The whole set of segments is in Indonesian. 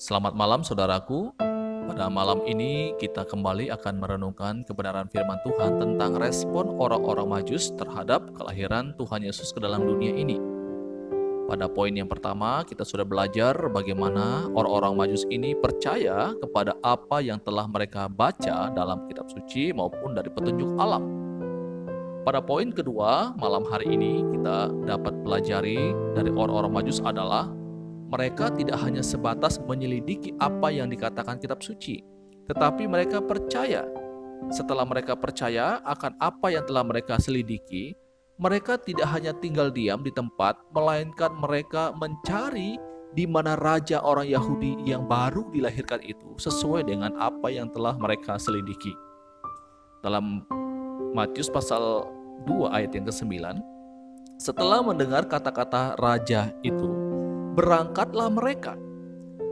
Selamat malam saudaraku. Pada malam ini kita kembali akan merenungkan kebenaran firman Tuhan tentang respon orang-orang Majus terhadap kelahiran Tuhan Yesus ke dalam dunia ini. Pada poin yang pertama kita sudah belajar bagaimana orang-orang Majus ini percaya kepada apa yang telah mereka baca dalam kitab suci maupun dari petunjuk alam. Pada poin kedua malam hari ini kita dapat pelajari dari orang-orang Majus adalah mereka tidak hanya sebatas menyelidiki apa yang dikatakan kitab suci, tetapi mereka percaya. Setelah mereka percaya akan apa yang telah mereka selidiki, mereka tidak hanya tinggal diam di tempat, melainkan mereka mencari di mana raja orang Yahudi yang baru dilahirkan itu sesuai dengan apa yang telah mereka selidiki. Dalam Matius pasal 2 ayat yang ke-9, setelah mendengar kata-kata raja itu, berangkatlah mereka,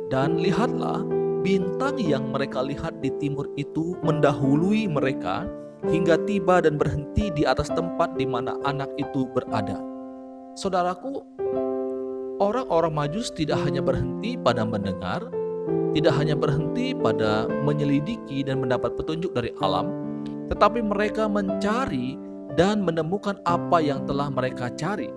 dan lihatlah bintang yang mereka lihat di timur itu mendahului mereka hingga tiba dan berhenti di atas tempat di mana anak itu berada. Saudaraku, orang-orang Majus tidak hanya berhenti pada mendengar, tidak hanya berhenti pada menyelidiki dan mendapat petunjuk dari alam, tetapi mereka mencari dan menemukan apa yang telah mereka cari.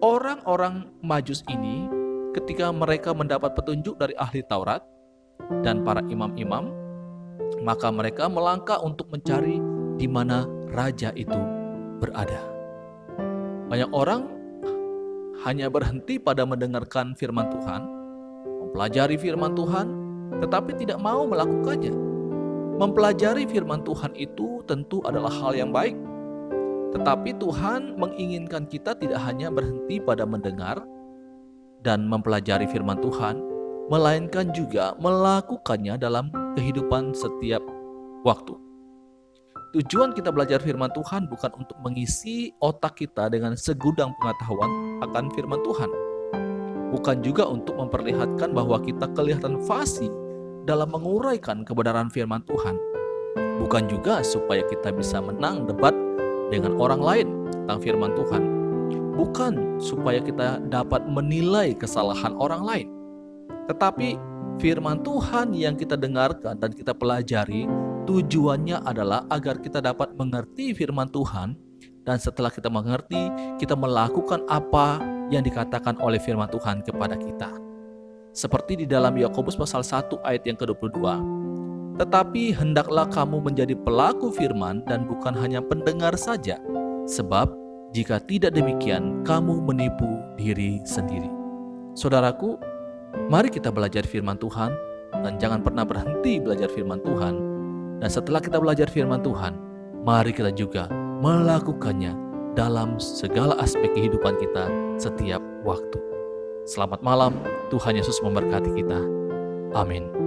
Orang-orang Majus ini ketika mereka mendapat petunjuk dari ahli Taurat dan para imam-imam, maka mereka melangkah untuk mencari di mana raja itu berada. Banyak orang hanya berhenti pada mendengarkan firman Tuhan, mempelajari firman Tuhan, tetapi tidak mau melakukannya. Mempelajari firman Tuhan itu tentu adalah hal yang baik. Tetapi Tuhan menginginkan kita tidak hanya berhenti pada mendengar dan mempelajari firman Tuhan, melainkan juga melakukannya dalam kehidupan setiap waktu. Tujuan kita belajar firman Tuhan bukan untuk mengisi otak kita dengan segudang pengetahuan akan firman Tuhan. Bukan juga untuk memperlihatkan bahwa kita kelihatan fasih dalam menguraikan kebenaran firman Tuhan. Bukan juga supaya kita bisa menang debat dengan orang lain tentang firman Tuhan. Bukan supaya kita dapat menilai kesalahan orang lain. Tetapi firman Tuhan yang kita dengarkan dan kita pelajari, tujuannya adalah agar kita dapat mengerti firman Tuhan, dan setelah kita mengerti, kita melakukan apa yang dikatakan oleh firman Tuhan kepada kita. Seperti di dalam Yakobus pasal 1 ayat yang ke-22. Tetapi hendaklah kamu menjadi pelaku firman dan bukan hanya pendengar saja, sebab jika tidak demikian kamu menipu diri sendiri. Saudaraku, mari kita belajar firman Tuhan dan jangan pernah berhenti belajar firman Tuhan. Dan setelah kita belajar firman Tuhan, mari kita juga melakukannya dalam segala aspek kehidupan kita setiap waktu. Selamat malam, Tuhan Yesus memberkati kita. Amin.